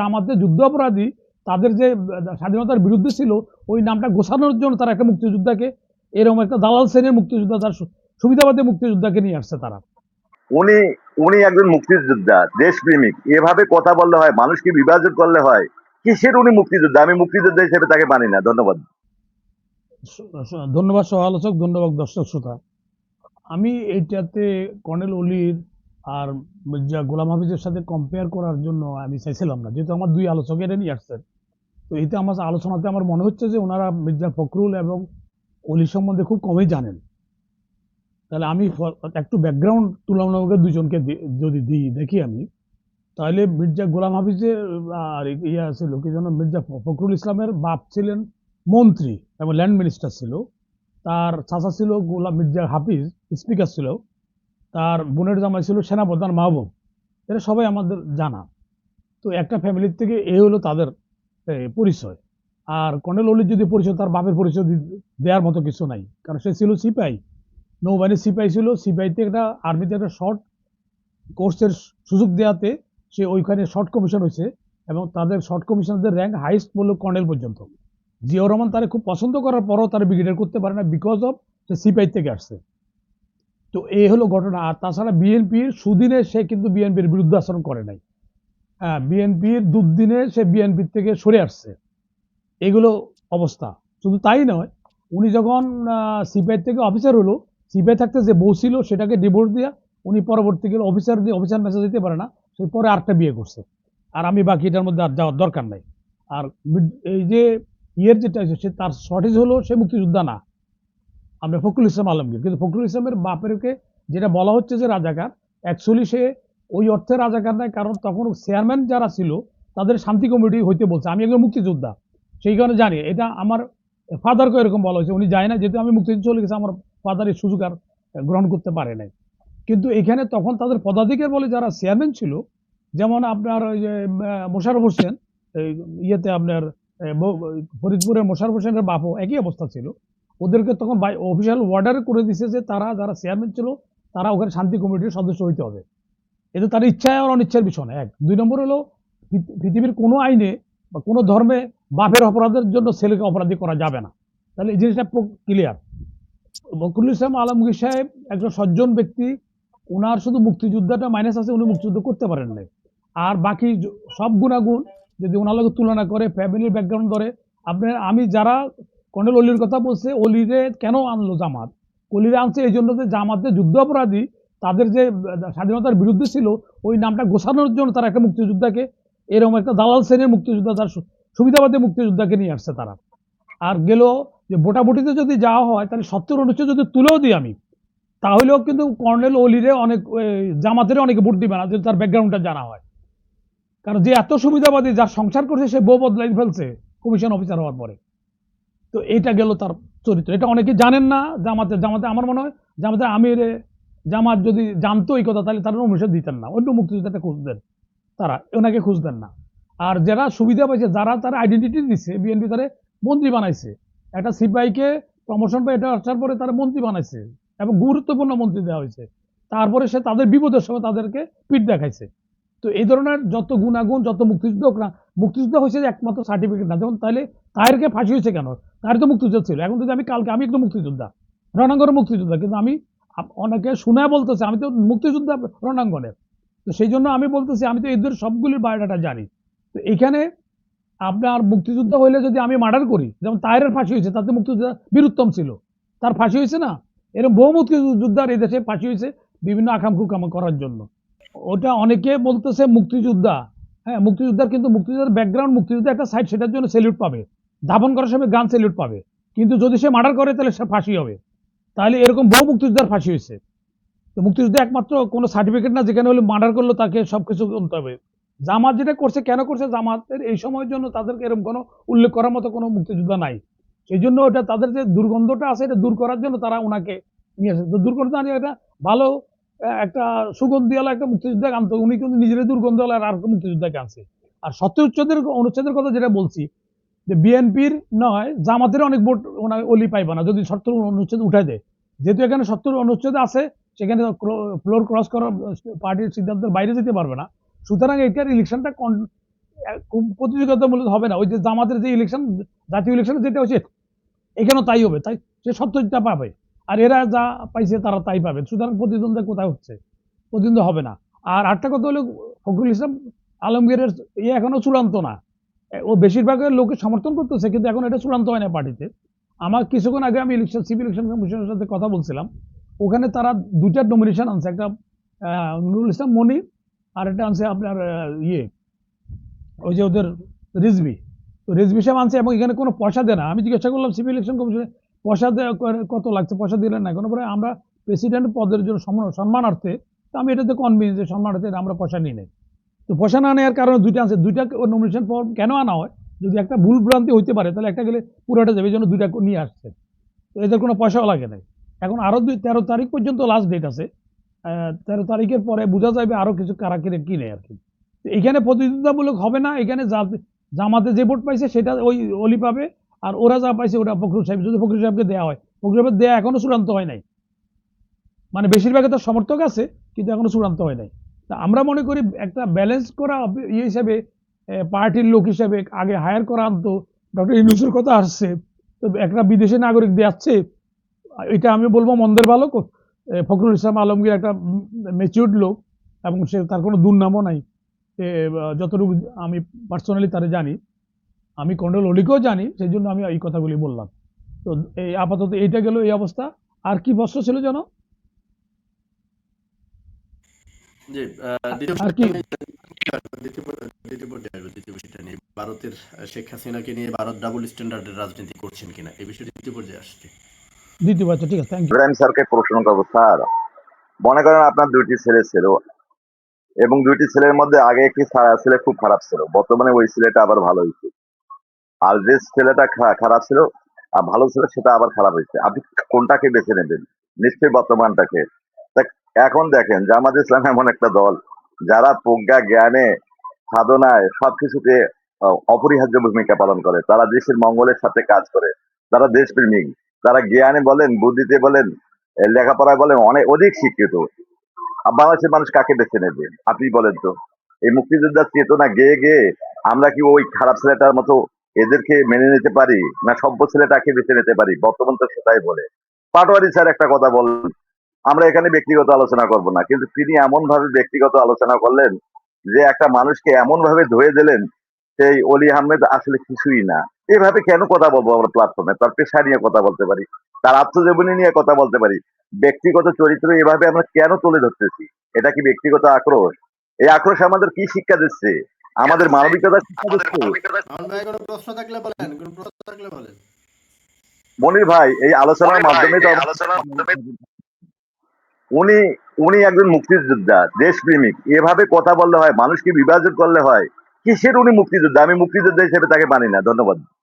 আমাদের যুদ্ধ অপরাধী তাদের যে স্বাধীনতার বিরুদ্ধে ছিল ওই নামটা ঘোষানোর জন্য তারা একটা মুক্তিযোদ্ধাকে এরকম একটা দালাল শ্রেণীর মুক্তিযোদ্ধা তার সুবিধাবাদী মুক্তিযোদ্ধাকে নিয়ে আসছে তারা। উনি উনি একজন মুক্তিযোদ্ধা, দেশপ্রেমিক, এভাবে কথা বললে হয়? মানুষকে বিভাজন করলে হয়? কিসের উনি মুক্তিযোদ্ধা? আমি মুক্তিযোদ্ধা হিসেবে তাকে মানি না। ধন্যবাদ। ধন্যবাদ সহ-আলোচক, ধন্যবাদ দর্শক শ্রোতা। আমি এইটাতে কর্নেল অলির আর মির্জা গোলাম হাফিজের সাথে কম্পেয়ার করার জন্য আমি চাইছিলাম না, যেহেতু আমার দুই আলোচক এটা নিয়ে আসছেন। তো এতে আমার আলোচনাতে আমার মনে হচ্ছে যে ওনারা মির্জা ফখরুল এবং অলি সম্বন্ধে খুব কমই জানেন। তাহলে আমি একটু ব্যাকগ্রাউন্ড তুলনামূলক দুজনকে যদি দেখি আমি, তাহলে মির্জা গোলাম হাফিজের আর ইয়ে ছিল কি যেন, মির্জা ফখরুল ইসলামের বাপ ছিলেন মন্ত্রী এবং ল্যান্ড মিনিস্টার ছিল। তার চাচা ছিল গোলাম মির্জা হাফিজ, স্পিকার ছিল। তার বোনের জামাই ছিল সেনাপ্রধান মাহবুব। এটা সবাই আমাদের জানা। তো একটা ফ্যামিলির থেকে এই হলো তাদের পরিচয়। আর কর্নেল অলির যদি পরিচয়, তার বাপের পরিচয় দেওয়ার মতো কিছু নাই, কারণ সে ছিল সিপাহী, নৌবাহিনীর সিপাহী ছিল। সিপাহীতে একটা আর্মিতে একটা শর্ট কোর্সের সুযোগ দেওয়াতে সে ওইখানে শর্ট কমিশন হয়েছে, এবং তাদের শর্ট কমিশনারদের র্যাঙ্ক হাইস্ট বললো কর্নেল পর্যন্ত। জিয়াউর রহমান তারা খুব পছন্দ করার পরও তারা ব্রিগেডিয়ার করতে পারে না, বিকজ অফ সে সিপাহী থেকে আসছে। তো এই হলো ঘটনা। আর তাছাড়া বিএনপির সুদিনে সে কিন্তু বিএনপির বিরুদ্ধে আচরণ করে নাই। হ্যাঁ, বিএনপির দুর্দিনে সে বিএনপির থেকে সরে আসছে। এগুলো অবস্থা। শুধু তাই নয়, উনি যখন সিপাহী থেকে অফিসার হলো, সিপাহী থাকতে যে বউ ছিল সেটাকে ডিভোর্স দিয়া উনি পরবর্তীকালে অফিসার মেসেজ দিতে পারে না, সেই পরে আরেকটা বিয়ে করছে। আর আমি বাকি এটার মধ্যে আর যাওয়ার দরকার নাই। আর এই যে ইয়ের যেটা সে তার শর্টেজ হলো, সে মুক্তিযোদ্ধা না, আমরা ফখরুল ইসলাম আলমগীর। কিন্তু ফখরুল ইসলামের বাপেরকে যেটা বলা হচ্ছে যে রাজাকার, অ্যাকচুয়ালি সে ওই অর্থে রাজাকার নয়, কারণ তখন চেয়ারম্যান যারা ছিল তাদের শান্তি কমিটি হইতে বলছে। আমি একজন মুক্তিযোদ্ধা, সেই কারণে জানি। এটা আমার ফাদারকে এরকম বলা হয়েছে, উনি যায় না, যেহেতু আমি মুক্তিযুদ্ধ চলে গেছে, আমার ফাদার এই সুযোগ আর গ্রহণ করতে পারে নাই। কিন্তু এখানে তখন তাদের পদাধিকার বলে যারা চেয়ারম্যান ছিল, যেমন আপনার ওই যে মোশাররফ হোসেন, ইয়েতে আপনার ফরিদপুরের মোশাররফ হোসেনের বাপও একই অবস্থা ছিল। ওদেরকে তখন অফিসিয়াল অর্ডার করে দিছে যে তারা যারা চেয়ারম্যান ছিল তারা ওখানে শান্তি কমিটির সদস্য হইতে হবে। এটা তার ইচ্ছায় আর অনিচ্ছার বিষয় না। এক, দুই নম্বর হলো পৃথিবীর কোনো আইনে বা কোনো ধর্মে বাপের অপরাধের জন্য ছেলেকে অপরাধী করা যাবে না। তাহলে এই জিনিসটা ক্লিয়ার। ফখরুল ইসলাম আলমগীর সাহেব একজন সজ্জন ব্যক্তি। ওনার শুধু মুক্তিযুদ্ধটা মাইনাস আছে, উনি মুক্তিযুদ্ধ করতে পারেন নাই। আর বাকি সব গুণাগুণ যদি ওনার লগে তুলনা করে, ফ্যামিলির ব্যাকগ্রাউন্ড ধরে, আপনার আমি যারা কর্নেল অলির কথা বলছে, অলিরে কেন আনলো জামাত? অলিরে আনছে এই জন্য যে জামাতের যুদ্ধ অপরাধী তাদের যে স্বাধীনতার বিরুদ্ধে ছিল ওই নামটা ঘোষানোর জন্য তারা একটা মুক্তিযোদ্ধাকে এরকম একটা দালাল শ্রেণীর মুক্তিযোদ্ধা, তার সুবিধাবাদী মুক্তিযোদ্ধাকে নিয়ে আসছে তারা। আর গেল যে ভোটাভুটিতে যদি যাওয়া হয়, তাহলে 70 অনুচ্ছেদ যদি তুলেও দিই আমি, তাহলেও কিন্তু কর্নেল অলিরে অনেক জামাতের অনেকে ভোট দিবে না, যদি তার ব্যাকগ্রাউন্ডটা জানা হয়। কারণ যে এত সুবিধাবাদী, যার সংসার করছে, সে বউ বদলাই ফেলছে কমিশন অফিসার হওয়ার পরে। তো এইটা গেল তার চরিত্র। এটা অনেকে জানেন না। জামাতে আমার মনে হয় জামাতে আমির জামাত যদি জানতো এই কথা, তাহলে তারা অনুমোদন দিতেন না, অন্য মুক্তিযোদ্ধাটা খুঁজতেন, তারা ওনাকে খুঁজতেন না। আর যারা সুবিধা পাইছে, যারা তারা আইডেন্টিটি দিচ্ছে, বিএনপি তারা মন্ত্রী বানাইছে। একটা সিপাহীকে প্রমোশন পাই এটা আসার পরে তারা মন্ত্রী বানাইছে এবং গুরুত্বপূর্ণ মন্ত্রী দেওয়া হয়েছে। তারপরে সে তাদের বিপদের সময় তাদেরকে পিঠ দেখাইছে। তো এই ধরনের যত গুণাগুণ, যত মুক্তিযুদ্ধ হোক না, মুক্তিযুদ্ধ হয়েছে একমাত্র সার্টিফিকেট না। যেমন তাহলে তাহেরকে ফাঁসি হয়েছে কেন? তাহের তো মুক্তিযুদ্ধ ছিল। এখন যদি আমি কালকে, আমি একটু মুক্তিযোদ্ধা, রণাঙ্গনের মুক্তিযোদ্ধা, কিন্তু আমি অনেকে শুনে বলতেছে আমি তো মুক্তিযোদ্ধা রণাঙ্গনের। তো সেই জন্য আমি বলতেছি আমি তো এদের সবগুলির বায়োডাটা জানি। তো এখানে আপনার মুক্তিযুদ্ধ হইলে যদি আমি মার্ডার করি, যেমন তাহেরের ফাঁসি হয়েছে, তাতে মুক্তিযোদ্ধা বীরুত্তম ছিল, তার ফাঁসি হয়েছে না? এরকম বহু মুক্তিযোদ্ধার এই দেশে ফাঁসি হয়েছে বিভিন্ন আকাম কুকাম করার জন্য। ওটা অনেকে বলতেছে মুক্তিযোদ্ধা, হ্যাঁ মুক্তিযোদ্ধার, কিন্তু মুক্তিযোদ্ধার ব্যাকগ্রাউন্ড, মুক্তিযুদ্ধ একটা সাইড, সেটার জন্য স্যালিউট পাবে, দাফন করার সময় গান স্যালিউট পাবে। কিন্তু যদি সে মার্ডার করে তাহলে সে ফাঁসি হবে। তাহলে এরকম বহু মুক্তিযোদ্ধার ফাঁসি হয়েছে। তো মুক্তিযুদ্ধ একমাত্র কোনো সার্টিফিকেট না, যেখানে হলে মার্ডার করলো তাকে সবকিছু করতে হবে। জামাত যেটা করছে, কেন করছে? জামাতের এই সময়ের জন্য তাদেরকে এরকম কোনো উল্লেখ করার মতো কোনো মুক্তিযোদ্ধা নাই। সেই জন্য ওটা তাদের যে দুর্গন্ধটা আছে, এটা দূর করার জন্য তারা ওনাকে নিয়ে আসে। তো দুর্গন্ধ আনিয়ে এটা ভালো একটা সুগন্ধিওয়ালা একটা মুক্তিযোদ্ধাকে আনতো, উনি কিন্তু নিজের দুর্গন্ধওয়ালা আর মুক্তিযোদ্ধাকে আনছে। আর 70 অনুচ্ছেদের কথা যেটা বলছি, যে বিএনপির নয়, জামাতের অনেক ভোট ওনার অলি পাইবা না যদি 70 অনুচ্ছেদ উঠাই দেয়। যেহেতু এখানে 70 অনুচ্ছেদ আছে, সেখানে ফ্লোর ক্রস করার পার্টির সিদ্ধান্তের বাইরে যেতে পারবে না। সুতরাং এটার ইলেকশনটা প্রতিযোগিতামূলক হবে না। ওই যে জামাতের যে ইলেকশন, জাতীয় ইলেকশনে যেটা হচ্ছে এখানেও তাই হবে, তাই সে 70টা পাবে, আর এরা যা পাইছে তারা তাই পাবে। সুতরাং প্রতিদ্বন্দ্বিতা কোথায় হচ্ছে? প্রতিদ্বন্দ্বিতা হবে না। আর একটা কথা হলো, ফখরুল ইসলাম আলমগীরের এখনো চূড়ান্ত না। ও বেশিরভাগ লোকে সমর্থন করতেছে, কিন্তু এখন এটা চূড়ান্ত হয় না পার্টিতে। আমার কিছুক্ষণ আগে আমি সিভিল ইলেকশন কমিশনের সাথে কথা বলছিলাম, ওখানে তারা দুইটা নমিনেশন আনছে, একটা নুরুল ইসলাম মনি, আর একটা আনছে আপনার ওই যে ওদের রিজভি। তো রিজভি সাহেব আনছে, এবং এখানে কোনো পয়সা দেয় না। আমি জিজ্ঞাসা করলাম সিভিল ইলেকশন কমিশনে পয়সা কত লাগছে, পয়সা দিলেন না কোনো। পরে আমরা প্রেসিডেন্ট পদের জন্য সম্মানার্থে, তো আমি এটাতে কনভিন্স যে সম্মানার্থে আমরা পয়সা নিই নাই। তো পয়সা না নেওয়ার কারণে দুইটা আছে, দুইটা নমিনেশন ফর্ম কেন আনা হয়, যদি একটা ভুল ভ্রান্তি হইতে পারে তাহলে একটা গেলে পুরোটা যাবে, এই জন্য দুইটা নিয়ে আসছে। তো এদের কোনো পয়সাও লাগে নাই। এখন আরো 13 তারিখ পর্যন্ত লাস্ট ডেট আছে। 13 তারিখের পরে বোঝা যাবে আরো কিছু কারা কিনে কিনে আর কি। তো এখানে প্রতিদ্বন্দ্বিতামূলক হবে না। এখানে জামাতে যে ভোট পাইছে সেটা ওই অলি পাবে, আর ওরা যা পাইছে ওটা ফখরুল সাহেব, যদি ফখরুল সাহেবকে দেওয়া হয়। ফখরুল সাহেবের দেওয়া এখনো চূড়ান্ত হয় নাই, মানে বেশিরভাগ তার সমর্থক আছে, কিন্তু এখনো চূড়ান্ত হয় নাই। তা আমরা মনে করি একটা ব্যালেন্স করা ইয়ে হিসাবে, পার্টির লোক হিসাবে আগে হায়ার করা আনতো। ডক্টর ইউনূসের কথা আসছে, তো একটা বিদেশি নাগরিক দেওয়াচ্ছে, এটা আমি বলবো মন্দের ভালো। ফখরুল ইসলাম আলমগীর একটা ম্যাচিউরড লোক, এবং সে তার কোনো দুর্নামও নাই। যতটুকু আমি পার্সোনালি তারে জানি, আমি কর্নেল অলিকেও জানি, সেই জন্য আমি এই কথাগুলি বললাম। তো এই আপাতত এইটা গেল এই অবস্থা। আর কি প্রশ্ন ছিল যেন? জি, দ্বিতীয় আর কি দ্বিতীয় বিষয়টা নিয়ে ভারতের শেখ হাসিনাকে নিয়ে ভারত ডাবল স্ট্যান্ডার্ডের রাজনীতি করছেন কিনা, এই বিষয়টি দ্বিতীয় পর্যায়ে আসছে। দ্বিতীয় বাচ্চা, ঠিক আছে, থ্যাংক ইউ। ইব্রাহিম স্যারকে প্রশ্ন করবো, স্যার মনে করেন আপনার দুইটি ছেলে ছিল, এবং দুইটি ছেলের মধ্যে আগে একটি ছেলে খুব খারাপ ছিল, বর্তমানে ওই ছেলেটা আবার ভালো হয়েছে। আর যে ছেলেটা খারাপ ছিল আর ভালো ছিল সেটা আবার খারাপ হয়েছে, আপনি কোনটাকে বেছে নেবেন? নিশ্চয়ই বর্তমানটাকে। তা এখন দেখেন জামাত ইসলাম এমন একটা দল যারা প্রজ্ঞা জ্ঞানে সাধনায় সবকিছুতে অপরিহার্য ভূমিকা পালন করে। তারা দেশের মঙ্গলের সাথে কাজ করে, তারা দেশপ্রেমিক, তারা জ্ঞানে বলেন, বুদ্ধিতে বলেন, লেখাপড়ায় বলেন অনেক অধিক শিক্ষিত। বাংলাদেশের মানুষ কাকে বেছে নেবে আপনি বলেন তো? এই মুক্তিযোদ্ধার চেতনা গেয়ে গেয়ে আমরা কি ওই খারাপ ছেলেটার মতো এদেরকে মেনে নিতে পারি, না সভ্য ছেলেটাকে বেছে নিতে পারি? বর্তমান তো সেটাই বলে। পাটোয়ারি স্যার একটা কথা বললেন, আমরা এখানে ব্যক্তিগত আলোচনা করব না, কিন্তু তিনি এমন ভাবে ব্যক্তিগত আলোচনা করলেন যে একটা মানুষকে এমন ভাবে ধুয়ে দিলেন, সেই অলি আহমেদ আসলে কিছুই না। এভাবে কেন কথা বলবো আমরা প্ল্যাটফর্মে? তার পেশা নিয়ে কথা বলতে পারি, তার আত্মজীবনী নিয়ে কথা বলতে পারি, ব্যক্তিগত চরিত্র এভাবে আমরা কেন তুলে ধরতেছি? এটা কি ব্যক্তিগত আক্রোশ? এই আক্রোশ আমাদের কি শিক্ষা দিচ্ছে? আমাদের মানবিকতা শিক্ষা দিচ্ছে? আমার ভাই কোনো প্রশ্ন থাকলে বলেন, কোনো প্রশ্ন থাকলে বলেন। মনির ভাই, এই আলোচনার মাধ্যমে তো উনি উনি একজন মুক্তিযোদ্ধা, দেশপ্রেমিক, এভাবে কথা বললে হয়? মানুষকে বিভাজন করলে হয়? কিসের উনি মুক্তিযোদ্ধা? আমি মুক্তিযোদ্ধা হিসেবে তাকে মানি না। ধন্যবাদ।